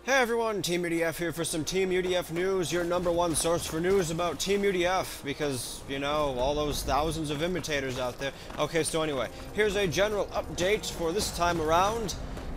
Hey everyone, Teamudf here for some Teamudf news, your #1 source for news about Teamudf, because, you know, all those thousands of imitators out there. Okay, so anyway, here's a general update for this time around.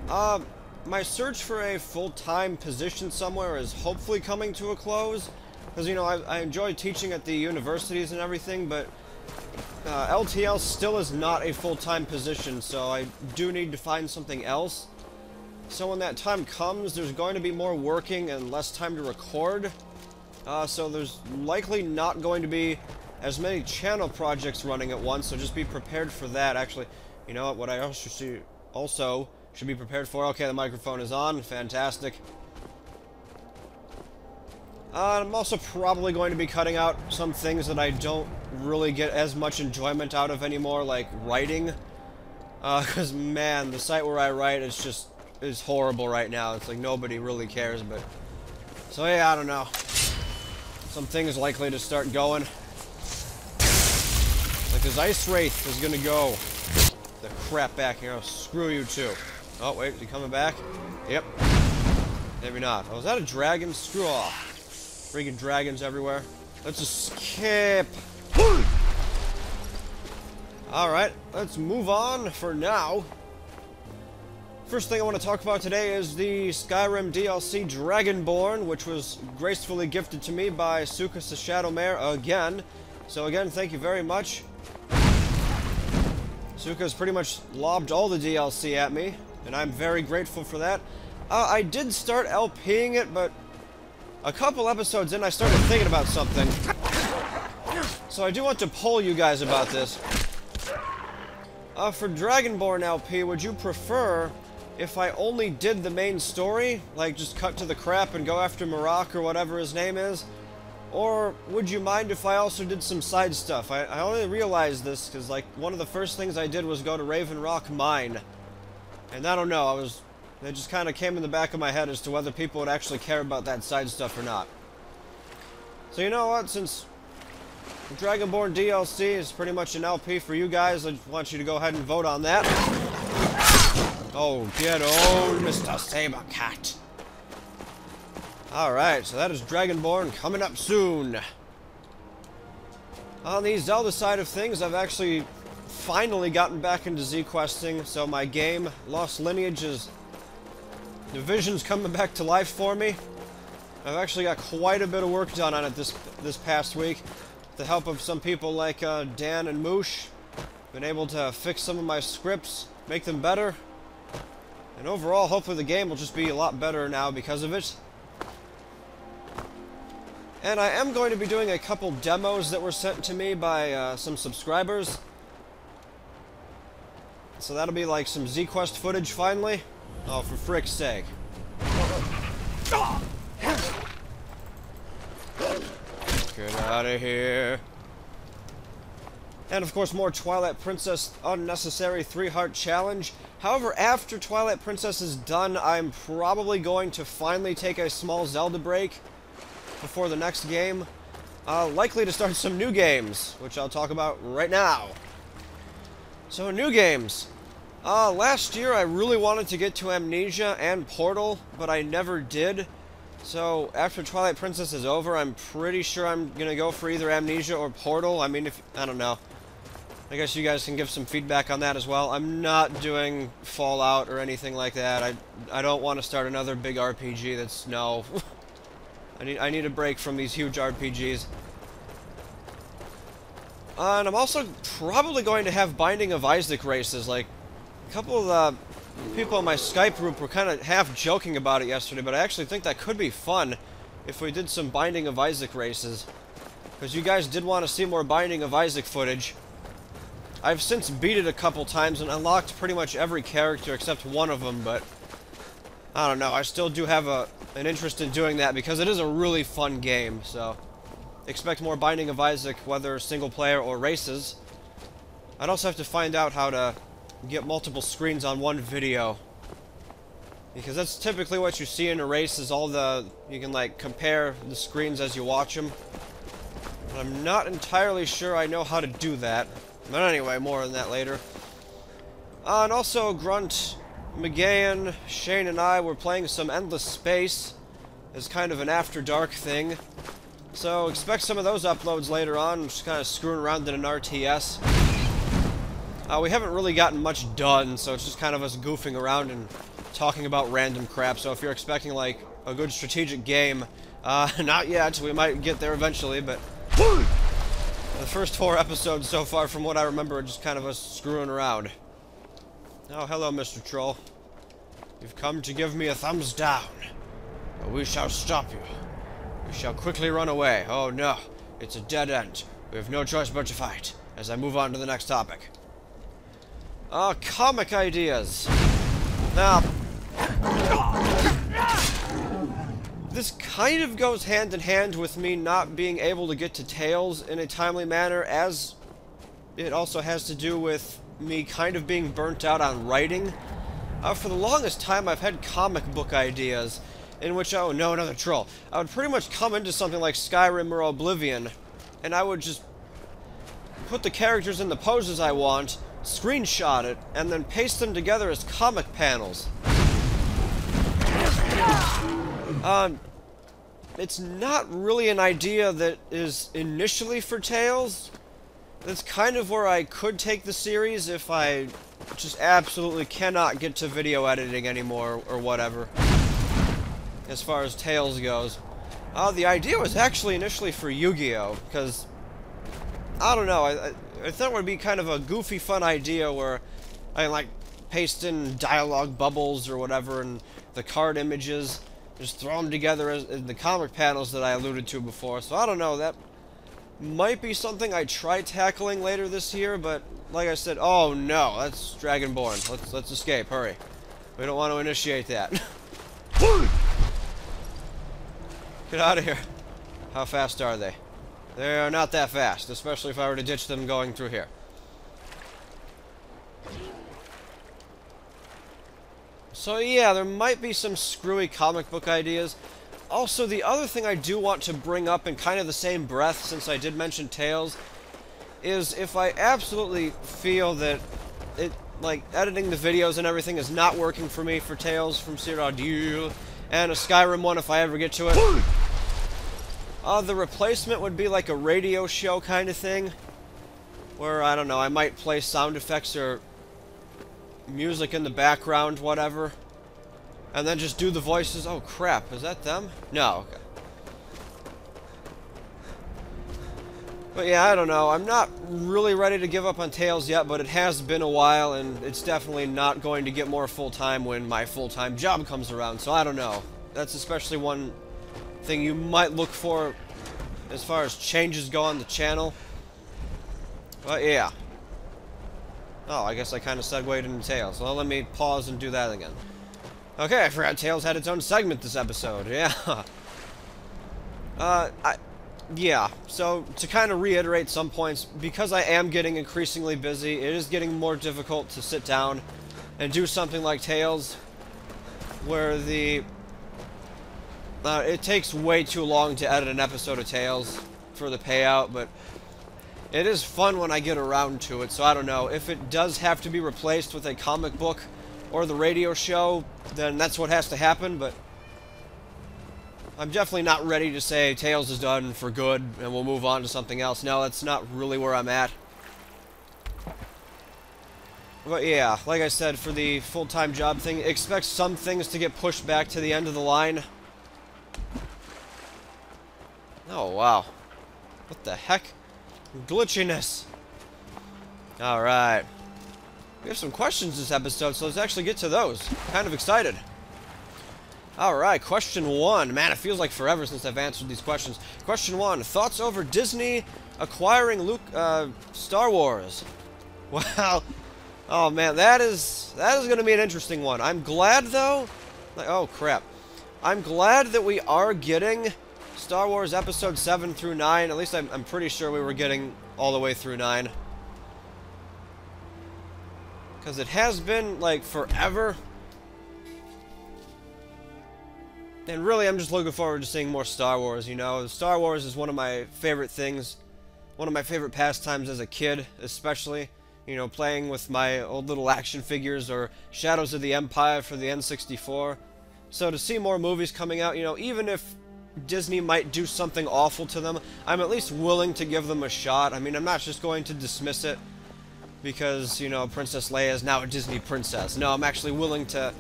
My search for a full-time position somewhere is hopefully coming to a close, because, you know, I enjoy teaching at the universities and everything, but LTL still is not a full-time position, so I do need to find something else. So when that time comes, there's going to be more working and less time to record. So there's likely not going to be as many channel projects running at once, so just be prepared for that. Actually, you know what I also should be prepared for? Okay, the microphone is on. Fantastic. I'm also probably going to be cutting out some things that I don't really get as much enjoyment out of anymore, like writing. Because, man, the site where I write is horrible right now. It's like nobody really cares, but... So, yeah, I don't know. Some things likely to start going. Like this Ice Wraith is gonna go. The crap back here. Oh, screw you, too. Oh, wait, is he coming back? Yep. Maybe not. Oh, is that a dragon? Screw off. Freaking dragons everywhere. Let's escape. Alright, let's move on for now. First thing I want to talk about today is the Skyrim DLC Dragonborn, which was gracefully gifted to me by Sukas the Shadowmare again. So again, thank you very much. Suka's pretty much lobbed all the DLC at me, and I'm very grateful for that. I did start LPing it, but a couple episodes in I started thinking about something. So I do want to poll you guys about this. For Dragonborn LP, would you prefer if I only did the main story, like just cut to the crap and go after Marak or whatever his name is? Or would you mind if I also did some side stuff? I only realized this because, like, one of the first things I did was go to Raven Rock Mine. And I don't know, it just kind of came in the back of my head as to whether people would actually care about that side stuff or not. So you know what, since Dragonborn DLC is pretty much an LP for you guys, I want you to go ahead and vote on that. Oh, get old, Mr. Sabercat. Alright, so that is Dragonborn coming up soon. On the Zelda side of things, I've actually finally gotten back into Z-questing, so my game, Lost Lineage's Division's coming back to life for me. I've actually got quite a bit of work done on it this past week. With the help of some people like Dan and Moosh. Been able to fix some of my scripts, make them better. And overall, hopefully the game will just be a lot better now because of it. And I am going to be doing a couple demos that were sent to me by some subscribers. So that'll be like some Z-Quest footage finally. Oh, for frick's sake. Get out of here. And of course more Twilight Princess Unnecessary 3-Heart Challenge. However, after Twilight Princess is done, I'm probably going to finally take a small Zelda break before the next game. Likely to start some new games, which I'll talk about right now. So, new games. Last year I really wanted to get to Amnesia and Portal, but I never did. So, after Twilight Princess is over, I'm pretty sure I'm gonna go for either Amnesia or Portal. I mean, I don't know. I guess you guys can give some feedback on that as well. I'm not doing Fallout or anything like that. I don't want to start another big RPG that's... no. I need a break from these huge RPGs. And I'm also probably going to have Binding of Isaac races. Like, a couple of the people in my Skype group were kind of half joking about it yesterday, but I actually think that could be fun if we did some Binding of Isaac races. Because you guys did want to see more Binding of Isaac footage. I've since beat it a couple times and unlocked pretty much every character except one of them, but I don't know, I still do have an interest in doing that because it is a really fun game, so expect more Binding of Isaac, whether single player or races. I'd also have to find out how to get multiple screens on one video, because that's typically what you see in a race, is you can like compare the screens as you watch them. But I'm not entirely sure I know how to do that. But anyway, more on that later. And also, Grunt McGahan, Shane, and I were playing some Endless Space as kind of an after dark thing. So expect some of those uploads later on, just kind of screwing around in an RTS. We haven't really gotten much done, so it's just kind of us goofing around and talking about random crap. So if you're expecting, like, a good strategic game, not yet. We might get there eventually, but the first 4 episodes so far, from what I remember, are just kind of us screwing around. Oh, hello, Mr. Troll. You've come to give me a thumbs down, but we shall stop you. We shall quickly run away. Oh no, it's a dead end. We have no choice but to fight, as I move on to the next topic. Comic ideas. Now, this kind of goes hand in hand with me not being able to get to Tales in a timely manner, as it also has to do with me kind of being burnt out on writing. For the longest time, I've had comic book ideas in which, oh no, another troll. I would pretty much come into something like Skyrim or Oblivion, and I would just put the characters in the poses I want, screenshot it, and then paste them together as comic panels. It's not really an idea that is initially for Tales. That's kind of where I could take the series if I just absolutely cannot get to video editing anymore or whatever, as far as Tales goes. The idea was actually initially for Yu-Gi-Oh! Because, I don't know, I thought it would be kind of a goofy, fun idea where I, like, paste in dialogue bubbles or whatever and the card images, just throw them together as in the comic panels that I alluded to before. So I don't know, that might be something I try tackling later this year, but like I said, oh no, that's Dragonborn. Let's escape, hurry. We don't want to initiate that. Get out of here. How fast are they? They are not that fast, especially if I were to ditch them going through here. So yeah, there might be some screwy comic book ideas. Also, the other thing I do want to bring up in kind of the same breath, since I did mention Tales, is if I absolutely feel that like, editing the videos and everything is not working for me for Tales from Cyrodiil, and a Skyrim one if I ever get to it. The replacement would be like a radio show kind of thing, where, I don't know, I might play sound effects or music in the background, whatever, and then just do the voices. Oh crap, is that them? No, okay. But yeah, I don't know. I'm not really ready to give up on Tales yet, but it has been a while, and it's definitely not going to get more full-time when my full-time job comes around, so I don't know. That's especially one thing you might look for as far as changes go on the channel. But yeah. Oh, I guess I kind of segued into Tales. Well, let me pause and do that again. Okay, I forgot Tales had its own segment this episode. Yeah. Yeah, so to kind of reiterate some points, because I am getting increasingly busy, it is getting more difficult to sit down and do something like Tales, where it takes way too long to edit an episode of Tales for the payout, but it is fun when I get around to it, so I don't know. If it does have to be replaced with a comic book or the radio show, then that's what has to happen, but I'm definitely not ready to say Tales is done for good and we'll move on to something else. No, that's not really where I'm at. But yeah, like I said, for the full-time job thing, expect some things to get pushed back to the end of the line. Oh, wow. What the heck? Glitchiness. Alright. We have some questions this episode, so let's actually get to those. Kind of excited. Alright, question 1. Man, it feels like forever since I've answered these questions. Question 1. Thoughts over Disney acquiring Star Wars? Wow. Oh, man, that is going to be an interesting one. I'm glad, though. Oh, crap. I'm glad that we are getting Star Wars Episode 7 through 9. At least I'm pretty sure we were getting all the way through 9. Because it has been, like, forever. And really, I'm just looking forward to seeing more Star Wars, you know. Star Wars is one of my favorite things. One of my favorite pastimes as a kid, especially. you know, playing with my old little action figures or Shadows of the Empire for the N64. So to see more movies coming out, you know, even if Disney might do something awful to them, I'm at least willing to give them a shot. I mean, I'm not just going to dismiss it because, you know, Princess Leia is now a Disney princess. No, I'm actually willing to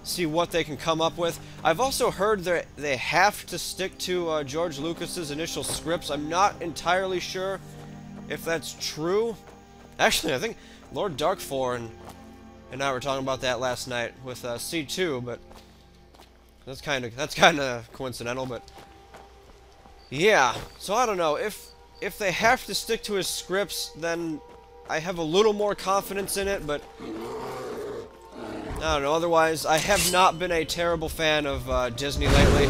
see what they can come up with. I've also heard that they have to stick to George Lucas's initial scripts. I'm not entirely sure if that's true. Actually, I think Lord Darkfor and I were talking about that last night with C2, but that's kind of coincidental. But yeah, so I don't know if they have to stick to his scripts, then I have a little more confidence in it, but I don't know, otherwise, I have not been a terrible fan of Disney lately.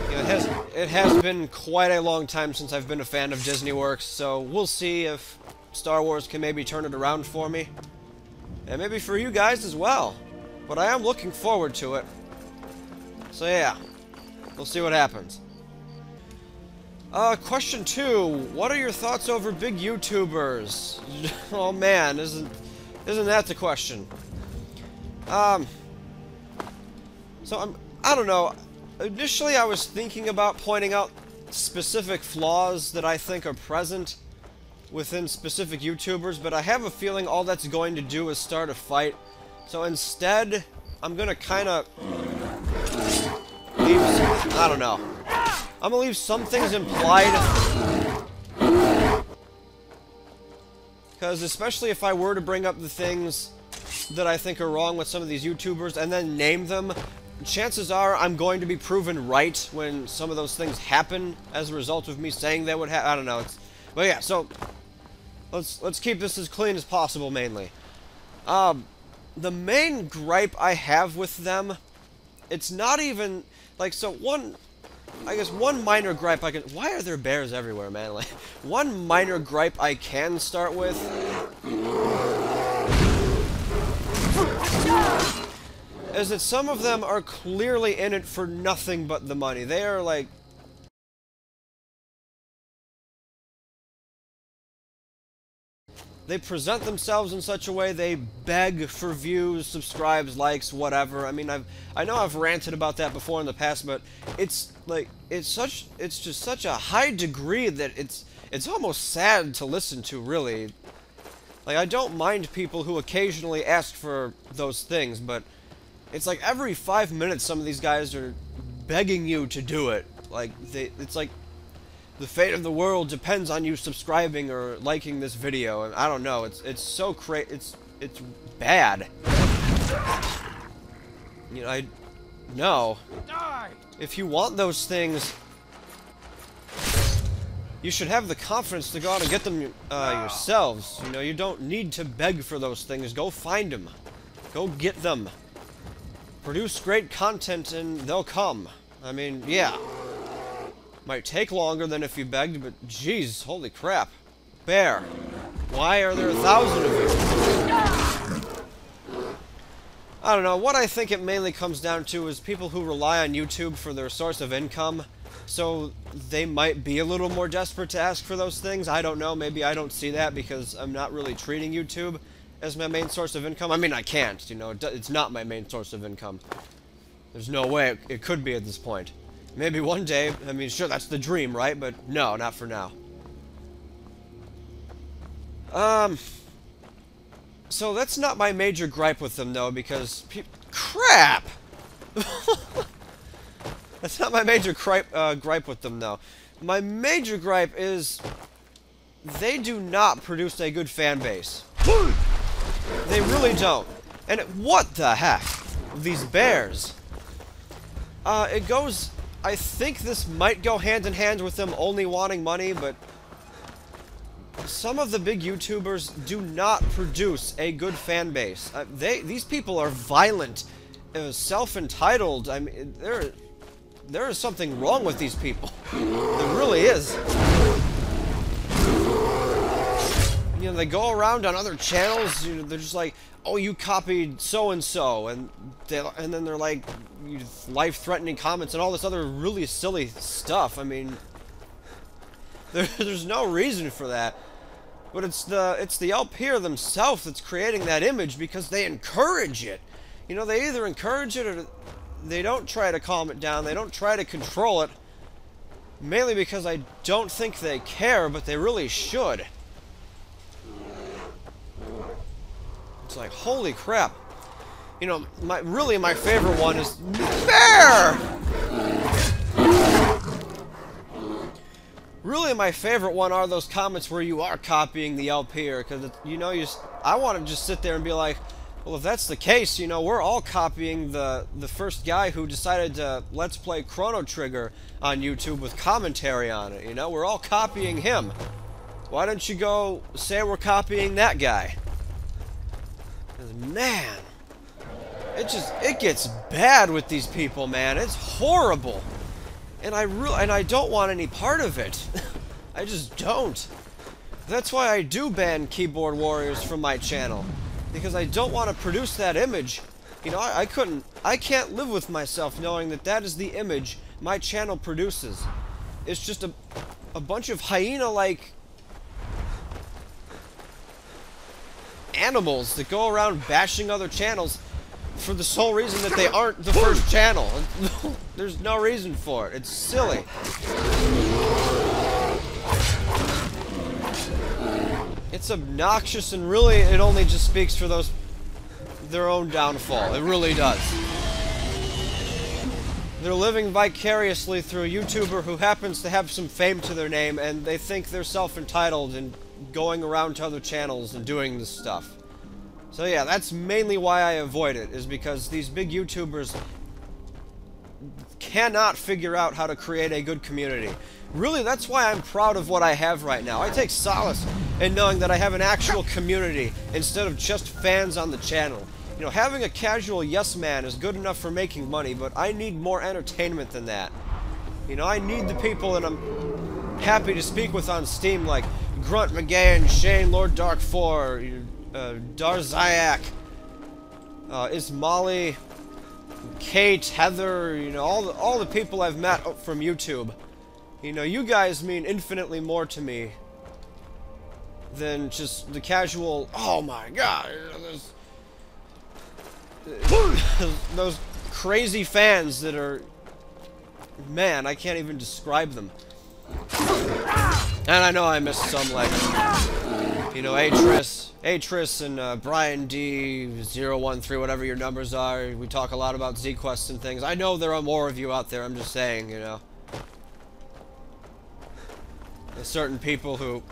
You know, it has been quite a long time since I've been a fan of Disney Works, so we'll see if Star Wars can maybe turn it around for me. And maybe for you guys as well. But I am looking forward to it. So yeah, we'll see what happens. Question 2. What are your thoughts over big YouTubers? Oh man, isn't that the question? So I don't know. Initially I was thinking about pointing out specific flaws that I think are present within specific YouTubers, but I have a feeling all that's going to do is start a fight. So instead, I'm gonna kinda leave I don't know. I'm gonna leave some things implied, because especially if I were to bring up the things that I think are wrong with some of these YouTubers and then name them, chances are I'm going to be proven right when some of those things happen as a result of me saying they would happen. I don't know. But yeah, so let's keep this as clean as possible. Mainly, the main gripe I have with them, it's not even like I guess one minor gripe I can... Why are there bears everywhere, man? Like, one minor gripe I can start with is that some of them are clearly in it for nothing but the money. They are, like... They present themselves in such a way, they beg for views, subscribes, likes, whatever. I mean, I know I've ranted about that before in the past, but it's like it's just such a high degree that it's almost sad to listen to, really. Like, I don't mind people who occasionally ask for those things, but it's like every 5 minutes some of these guys are begging you to do it. Like, it's like the fate of the world depends on you subscribing or liking this video, and I don't know, it's so it's bad. You know, no. If you want those things, you should have the confidence to go out and get them yourselves. You know, you don't need to beg for those things. Go find them. Go get them. Produce great content and they'll come. I mean, yeah. Might take longer than if you begged, but jeez, holy crap. Bear, why are there 1,000 of you? I don't know, what I think it mainly comes down to is people who rely on YouTube for their source of income, so they might be a little more desperate to ask for those things. I don't know, maybe I don't see that because I'm not really treating YouTube as my main source of income. I mean, I can't, you know, it's not my main source of income. There's no way it could be at this point. Maybe one day, I mean, sure, that's the dream, right? But no, not for now. So that's not my major gripe with them, though, because crap! That's not my major gripe with them, though. My major gripe is they do not produce a good fan base. They really don't. And what the heck? These bears. It goes... I think this might go hand in hand with them only wanting money, but some of the big YouTubers do not produce a good fan base. These people are violent, self-entitled. I mean, there is something wrong with these people. There really is. You know, they go around on other channels. You know, they're just like, "Oh, you copied so and so," and then they're like, life-threatening comments and all this other really silly stuff. I mean, There's no reason for that. But it's the LPer themselves that's creating that image because they encourage it. You know, they either encourage it or they don't try to calm it down. They don't try to control it. Mainly because I don't think they care, but they really should. It's like, holy crap. You know, really my favorite one is Bear! Really my favorite one are those comments where you are copying the LPer, because, you know, I want to just sit there and be like, well, if that's the case, you know, we're all copying the first guy who decided to Let's Play Chrono Trigger on YouTube with commentary on it, you know? We're all copying him. Why don't you go say we're copying that guy? 'Cause, man, it gets bad with these people, man. It's horrible. And I don't want any part of it. I just don't. That's why I do ban keyboard warriors from my channel. Because I don't want to produce that image. You know, I can't live with myself knowing that that is the image my channel produces. It's just a bunch of hyena-like animals that go around bashing other channels for the sole reason that they aren't the first channel. There's no reason for it. It's silly. It's obnoxious, and really it only just speaks for their own downfall. It really does. They're living vicariously through a YouTuber who happens to have some fame to their name, and they think they're self-entitled and going around to other channels and doing this stuff. So yeah, that's mainly why I avoid it, is because these big YouTubers cannot figure out how to create a good community. Really, that's why I'm proud of what I have right now. I take solace in knowing that I have an actual community instead of just fans on the channel. You know, having a casual yes man is good enough for making money, but I need more entertainment than that. You know, I need the people that I'm happy to speak with on Steam, like Grunt McGahan, Shane, Lord Dark 4, Darzayak, Ismali, Kate, Heather, you know, all the people I've met from YouTube. You know, you guys mean infinitely more to me than just the casual, oh my god, those crazy fans that are, man, I can't even describe them. And I know I missed some, like, you know, Atris and Brian D013, whatever your numbers are. We talk a lot about Z-Quests and things. I know there are more of you out there, I'm just saying, you know. There's certain people who,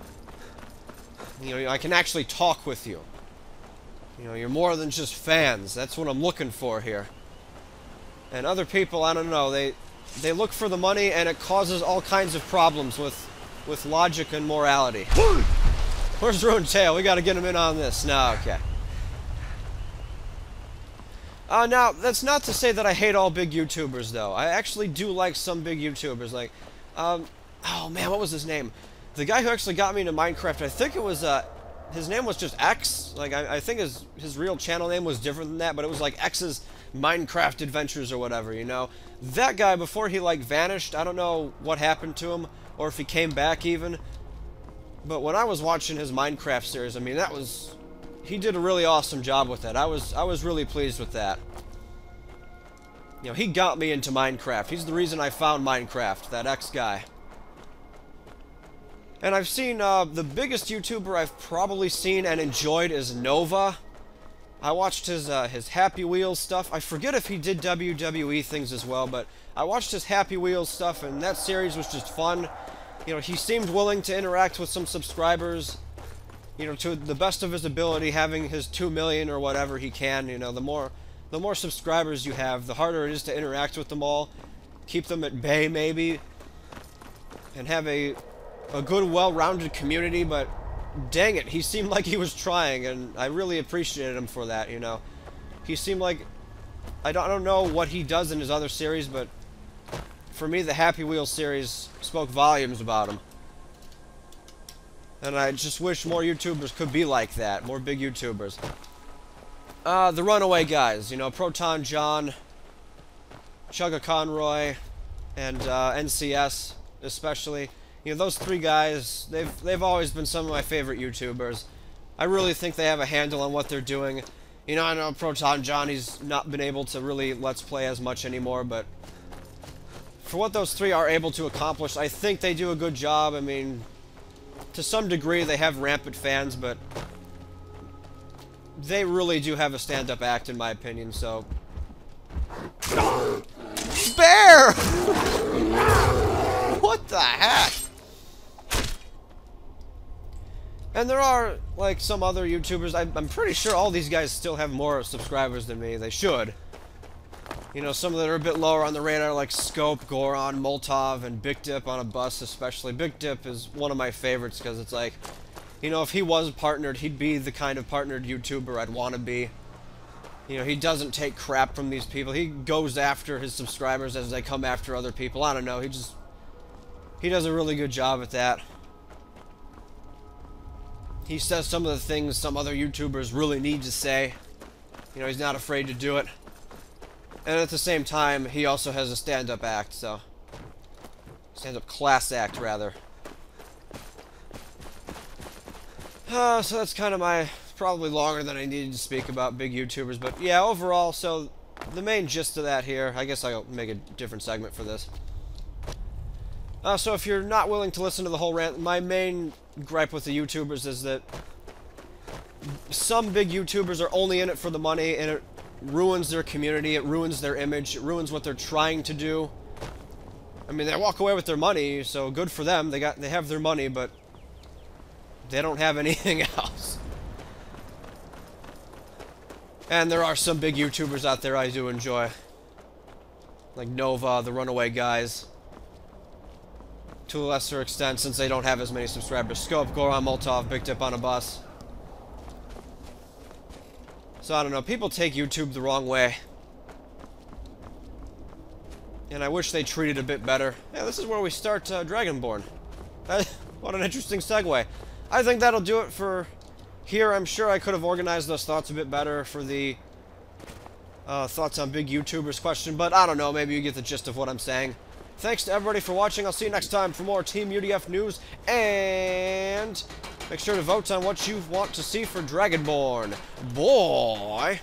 you know, I can actually talk with you. You know, you're more than just fans. That's what I'm looking for here. And other people, I don't know, they look for the money, and it causes all kinds of problems with logic and morality. Where's Ruined Tail? We gotta get him in on this. No, okay. Now, that's not to say that I hate all big YouTubers, though. I actually do like some big YouTubers, like, oh man, what was his name? The guy who actually got me into Minecraft, I think it was, his name was just X. Like, I think his real channel name was different than that, but it was like X's Minecraft Adventures or whatever, you know? That guy, before he, like, vanished, I don't know what happened to him, or if he came back even, but when I was watching his Minecraft series, I mean, he did a really awesome job with that. I was really pleased with that. You know, he got me into Minecraft. He's the reason I found Minecraft, that X guy. And I've seen, the biggest YouTuber I've probably seen and enjoyed is Nova. I watched his Happy Wheels stuff. I forget if he did WWE things as well, but I watched his Happy Wheels stuff, and that series was just fun. You know, he seemed willing to interact with some subscribers, you know, to the best of his ability, having his 2 million or whatever he can. You know, the more subscribers you have, the harder it is to interact with them all, keep them at bay maybe, and have a good, well-rounded community. But dang it, he seemed like he was trying, and I really appreciated him for that, you know. He seemed like, I don't know what he does in his other series, but for me, the Happy Wheels series spoke volumes about him. And I just wish more YouTubers could be like that, more big YouTubers. The Runaway guys, you know, Proton John, Chugga Conroy, and NCS especially. You know, those three guys, they've always been some of my favorite YouTubers. I really think they have a handle on what they're doing. You know, I know Proton Johnny's not been able to really Let's Play as much anymore, but for what those three are able to accomplish, I think they do a good job. I mean, to some degree, they have rampant fans, but they really do have a stand-up act, in my opinion, so... Bear! What the heck? And there are, like, some other YouTubers. I'm pretty sure all these guys still have more subscribers than me. They should. You know, some that are a bit lower on the radar, like Scope, Goron, Molotov, and Big Dip on a bus, especially. Big Dip is one of my favorites, because it's like, you know, if he was partnered, he'd be the kind of partnered YouTuber I'd want to be. You know, he doesn't take crap from these people. He goes after his subscribers as they come after other people. I don't know, he does a really good job at that. He says some of the things some other YouTubers really need to say. You know, he's not afraid to do it. And at the same time, he also has a stand-up act, so... Stand-up class act, rather. So that's kind of my... Probably longer than I needed to speak about big YouTubers, but yeah, overall, so... The main gist of that here, I guess I'll make a different segment for this. So if you're not willing to listen to the whole rant, my main gripe with the YouTubers is that some big YouTubers are only in it for the money, and it ruins their community, it ruins their image, it ruins what they're trying to do. I mean, they walk away with their money, so good for them. They have their money, but they don't have anything else. And there are some big YouTubers out there I do enjoy, like Nova, the Runaway Guys. To a lesser extent, since they don't have as many subscribers. Scope, Goron, Molotov, Big Dip on a bus. So, I don't know. People take YouTube the wrong way. And I wish they treated it a bit better. Yeah, this is where we start Dragonborn. What an interesting segue. I think that'll do it for here. I'm sure I could have organized those thoughts a bit better for the thoughts on big YouTubers question, but I don't know. Maybe you get the gist of what I'm saying. Thanks to everybody for watching. I'll see you next time for more Teamudf news, and make sure to vote on what you want to see for Dragonborn. Boy!